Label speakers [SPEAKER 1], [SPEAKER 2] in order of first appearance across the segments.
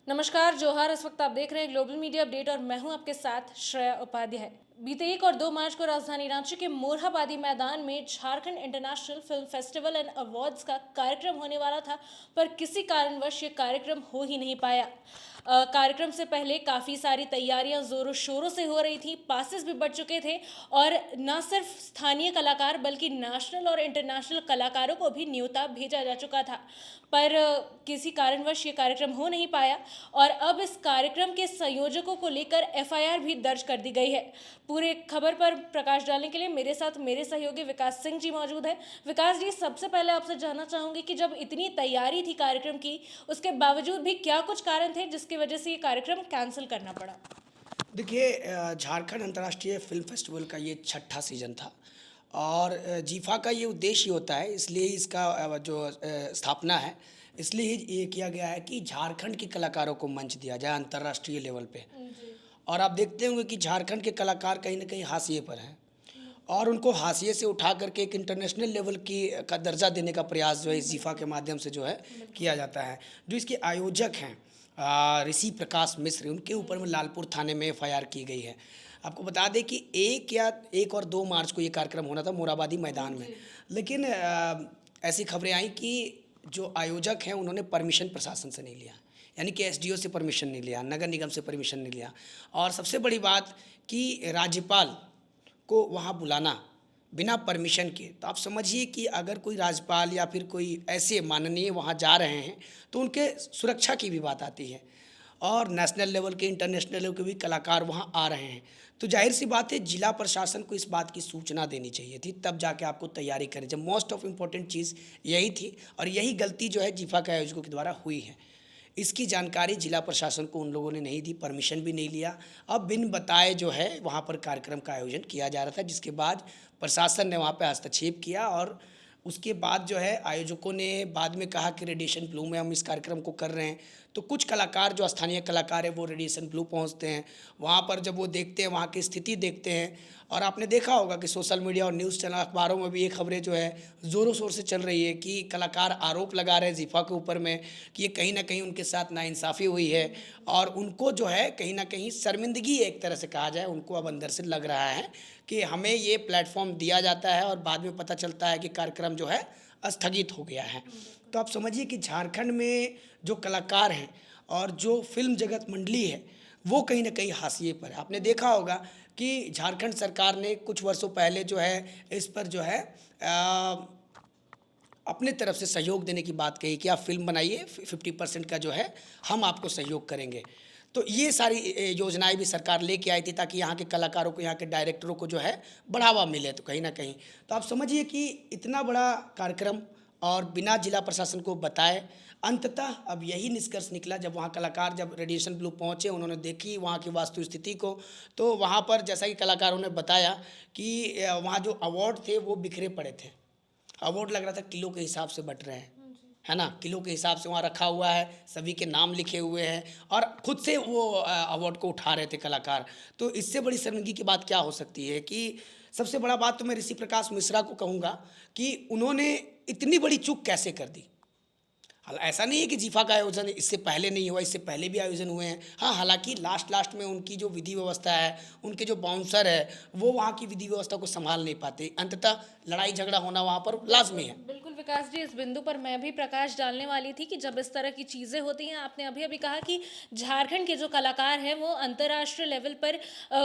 [SPEAKER 1] नमस्कार, जोहार। इस वक्त आप देख रहे हैं ग्लोबल मीडिया अपडेट और मैं हूं आपके साथ श्रेया उपाध्याय। बीते 1 और 2 मार्च को राजधानी रांची के मोरहाबादी मैदान में Jharkhand international film festival and awards का कार्यक्रम होने वाला था, पर किसी कारणवश ये कार्यक्रम हो ही नहीं पाया। कार्यक्रम से पहले काफ़ी सारी तैयारियां जोरों शोरों से हो रही थी, पासेस भी बढ़ चुके थे और न सिर्फ स्थानीय कलाकार बल्कि नेशनल और इंटरनेशनल कलाकारों को भी न्योता भेजा जा चुका था, पर किसी कारणवश ये कार्यक्रम हो नहीं पाया और अब इस कार्यक्रम के संयोजकों को लेकर एफआईआर भी दर्ज कर दी गई है। पूरे खबर पर प्रकाश डालने के लिए मेरे साथ मेरे सहयोगी विकास सिंह जी मौजूद हैं। विकास जी, सबसे पहले आपसे जानना चाहूँगी कि जब इतनी तैयारी थी कार्यक्रम की, उसके बावजूद भी क्या कुछ कारण थे जिसकी वजह से ये कार्यक्रम कैंसिल करना पड़ा?
[SPEAKER 2] देखिए, झारखंड अंतर्राष्ट्रीय फिल्म फेस्टिवल का ये छठा सीज़न था और जीफा का ये उद्देश्य ही होता है, इसलिए इसका स्थापना है, इसलिए ही ये किया गया है कि झारखंड के कलाकारों को मंच दिया जाए अंतर्राष्ट्रीय लेवल पे।
[SPEAKER 1] जी।
[SPEAKER 2] और आप देखते होंगे कि झारखंड के कलाकार कहीं ना कहीं हाशिए पर हैं और उनको हाशिए से उठा करके एक इंटरनेशनल लेवल की का दर्जा देने का प्रयास जो है इस जीफा के माध्यम से जो है किया जाता है। जो इसके आयोजक हैं ऋषि प्रकाश मिश्र, उनके ऊपर में लालपुर थाने में एफआईआर की गई है। आपको बता दें कि 1 और 2 मार्च को ये कार्यक्रम होना था मोराबादी मैदान में, लेकिन ऐसी खबरें आई कि जो आयोजक हैं उन्होंने परमिशन प्रशासन से नहीं लिया, यानी कि एसडीओ से परमिशन नहीं लिया, नगर निगम से परमिशन नहीं लिया। और सबसे बड़ी बात कि राज्यपाल को वहाँ बुलाना बिना परमिशन के, तो आप समझिए कि अगर कोई राज्यपाल या फिर कोई ऐसे माननीय वहाँ जा रहे हैं तो उनके सुरक्षा की भी बात आती है और नेशनल लेवल के इंटरनेशनल लेवल के भी कलाकार वहाँ आ रहे हैं, तो जाहिर सी बात है जिला प्रशासन को इस बात की सूचना देनी चाहिए थी, तब जाके आपको तैयारी करें। जब मोस्ट ऑफ इम्पोर्टेंट चीज़ यही थी और यही गलती जो है जीफा के आयोजकों के द्वारा हुई है। इसकी जानकारी जिला प्रशासन को उन लोगों ने नहीं दी, परमिशन भी नहीं लिया। अब बिन बताए जो है वहाँ पर कार्यक्रम का आयोजन किया जा रहा था, जिसके बाद प्रशासन ने वहाँ पे हस्तक्षेप किया और उसके बाद जो है आयोजकों ने बाद में कहा कि रेडिएशन ब्लू में हम इस कार्यक्रम को कर रहे हैं। तो कुछ कलाकार जो स्थानीय कलाकार हैं वो रेडिएशन ब्लू पहुँचते हैं, वहाँ पर जब वो देखते हैं, वहाँ की स्थिति देखते हैं, और आपने देखा होगा कि सोशल मीडिया और न्यूज़ चैनल अखबारों में भी ये खबरें जो है ज़ोरों शोर से चल रही है कि कलाकार आरोप लगा रहे हैं जीफा के ऊपर में कि ये कहीं ना कहीं उनके साथ नाइंसाफ़ी हुई है और उनको जो है कहीं ना कहीं शर्मिंदगी एक तरह से कहा जाए, उनको अब अंदर से लग रहा है कि हमें ये प्लेटफॉर्म दिया जाता है और बाद में पता चलता है कि कार्यक्रम जो है स्थगित हो गया है। तो आप समझिए कि झारखंड में जो कलाकार हैं और जो फिल्म जगत मंडली है वो कहीं ना कहीं हाशिए पर है। आपने देखा होगा कि झारखंड सरकार ने कुछ वर्षों पहले जो है इस पर जो है अपने तरफ से सहयोग देने की बात कही कि आप फिल्म बनाइए, 50% का जो है हम आपको सहयोग करेंगे। तो ये सारी योजनाएं भी सरकार लेके आई थी ताकि यहाँ के कलाकारों को, यहाँ के डायरेक्टरों को जो है बढ़ावा मिले। तो कहीं ना कहीं तो आप समझिए कि इतना बड़ा कार्यक्रम और बिना जिला प्रशासन को बताए, अंततः अब यही निष्कर्ष निकला जब वहाँ कलाकार जब रेडिएशन ब्लू पहुँचे, उन्होंने देखी वहाँ की वास्तु स्थिति को, तो वहाँ पर जैसा कि कलाकारों ने बताया कि वहाँ जो अवार्ड थे वो बिखरे पड़े थे। अवार्ड लग रहा था किलो के हिसाब से बट रहे हैं, है ना, किलो के हिसाब से वहाँ रखा हुआ है, सभी के नाम लिखे हुए हैं और खुद से वो अवार्ड को उठा रहे थे कलाकार। तो इससे बड़ी शर्मिंदगी की बात क्या हो सकती है कि सबसे बड़ा बात तो मैं ऋषि प्रकाश मिश्रा को कहूँगा कि उन्होंने इतनी बड़ी चूक कैसे कर दी। ऐसा नहीं है कि जीफा का आयोजन इससे पहले नहीं हुआ, इससे पहले भी आयोजन हुए हैं। हाँ, हालांकि लास्ट में उनकी जो विधि व्यवस्था है, उनके जो बाउंसर है वो वहाँ की विधि व्यवस्था को संभाल नहीं पाते, अंततः लड़ाई झगड़ा होना वहाँ पर लाजमी है।
[SPEAKER 1] बिल्कुल विकास जी, इस बिंदु पर मैं भी प्रकाश डालने वाली थी कि जब इस तरह की चीज़ें होती हैं, आपने अभी अभी कहा कि झारखंड के जो कलाकार हैं वो अंतर्राष्ट्रीय लेवल पर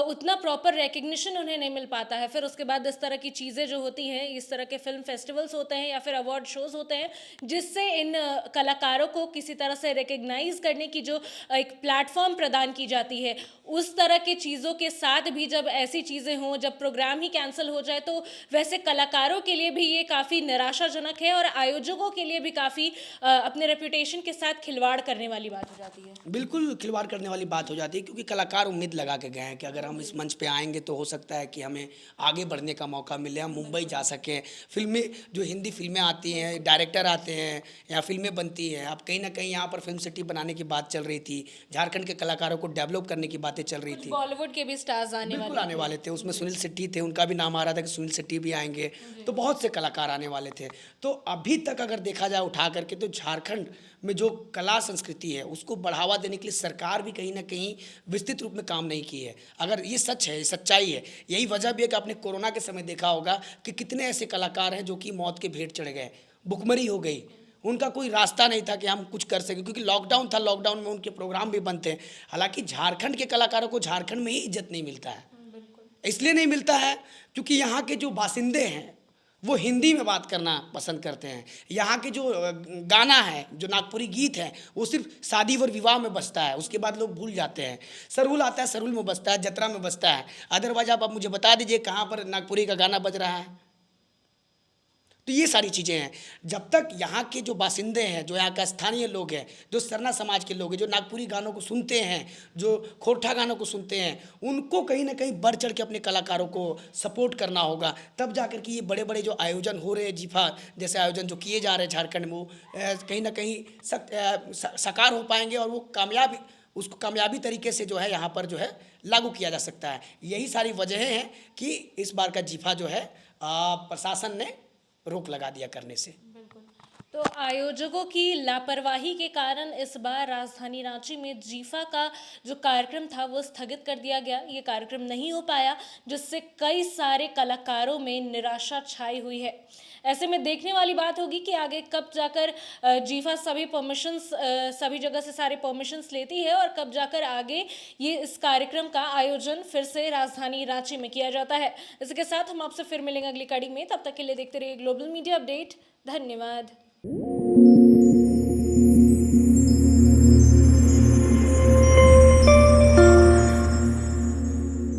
[SPEAKER 1] उतना प्रॉपर रिकग्निशन उन्हें नहीं मिल पाता है। फिर उसके बाद इस तरह की चीज़ें जो होती हैं, इस तरह के फिल्म फेस्टिवल्स होते हैं या फिर अवार्ड शोज़ होते हैं जिससे इन कलाकारों को किसी तरह से रिकग्नाइज करने की जो एक प्लेटफॉर्म प्रदान की जाती है, उस तरह के चीज़ों के साथ भी जब ऐसी चीज़ें हों, जब प्रोग्राम ही कैंसिल हो जाए, तो वैसे कलाकारों के लिए भी ये काफ़ी निराशाजनक है और आयोजकों के लिए भी काफ़ी अपने रेपुटेशन के साथ खिलवाड़ करने वाली बात हो जाती है।
[SPEAKER 2] बिल्कुल खिलवाड़ करने वाली बात हो जाती है क्योंकि कलाकार उम्मीद लगा के गए हैं कि अगर हम इस मंच पे आएंगे तो हो सकता है कि हमें आगे बढ़ने का मौका मिले, हम मुंबई जा सकें, फिल्में जो हिंदी फिल्में आती हैं, डायरेक्टर आते हैं या फिल्में बनती हैं। अब कहीं ना कहीं यहाँ पर फिल्म सिटी बनाने की बात चल रही थी, झारखंड के कलाकारों को डेवलप करने की बातें चल रही थी,
[SPEAKER 1] बॉलीवुड के भी स्टार्स आने
[SPEAKER 2] बिल्कुल आने वाले थे, उसमें सुनील शेट्टी थे, उनका भी नाम आ रहा था कि सुनील शेट्टी भी आएंगे। तो बहुत से कलाकार आने वाले थे। तो अभी तक अगर देखा जाए उठा करके, तो झारखंड में जो कला संस्कृति है उसको बढ़ावा देने के लिए सरकार भी कहीं ना कहीं विस्तृत रूप में काम नहीं की है। अगर ये सच है, ये सच्चाई है, यही वजह भी है कि आपने कोरोना के समय देखा होगा कि कितने ऐसे कलाकार हैं जो कि मौत के भेंट चढ़ गए, भुखमरी हो गई, उनका कोई रास्ता नहीं था कि हम कुछ कर सकें, क्योंकि लॉकडाउन था, लॉकडाउन में उनके प्रोग्राम भी बंद थे। हालांकि झारखंड के कलाकारों को झारखंड में ही इज्जत नहीं मिलता है। इसलिए नहीं मिलता है क्योंकि यहाँ के जो बासिंदे हैं वो हिंदी में बात करना पसंद करते हैं। यहाँ के जो गाना है, जो नागपुरी गीत है, वो सिर्फ शादी और विवाह में बजता है, उसके बाद लोग भूल जाते हैं। सरुल आता है, सरुल में बजता है, जतरा में बजता है, अदरवाइज आप मुझे बता दीजिए कहाँ पर नागपुरी का गाना बज रहा है। तो ये सारी चीज़ें हैं। जब तक यहाँ के जो बासिंदे हैं, जो यहाँ का स्थानीय लोग हैं, जो सरना समाज के लोग हैं, जो नागपुरी गानों को सुनते हैं, जो खोरठा गानों को सुनते हैं, उनको कहीं ना कहीं बढ़ चढ़ के अपने कलाकारों को सपोर्ट करना होगा। तब जाकर के ये बड़े बड़े जो आयोजन हो रहे हैं, जीफा जैसे आयोजन जो किए जा रहे हैं झारखंड में, वो कहीं ना कहीं साकार हो पाएंगे और वो उसको कामयाबी तरीके से जो है यहाँ पर जो है लागू किया जा सकता है। यही सारी वजहें हैं कि इस बार का जीफा जो है प्रशासन ने रोक लगा दिया करने से।
[SPEAKER 1] तो आयोजकों की लापरवाही के कारण इस बार राजधानी रांची में जीफा का जो कार्यक्रम था वो स्थगित कर दिया गया। ये कार्यक्रम नहीं हो पाया, जिससे कई सारे कलाकारों में निराशा छाई हुई है। ऐसे में देखने वाली बात होगी कि आगे कब जाकर जीफा सभी जगह से सारे परमिशंस लेती है और कब जाकर आगे ये इस कार्यक्रम का आयोजन फिर से राजधानी रांची में किया जाता है। इसके साथ हम आपसे फिर मिलेंगे अगली कड़ी में। तब तक के लिए देखते रहिए ग्लोबल मीडिया अपडेट। धन्यवाद।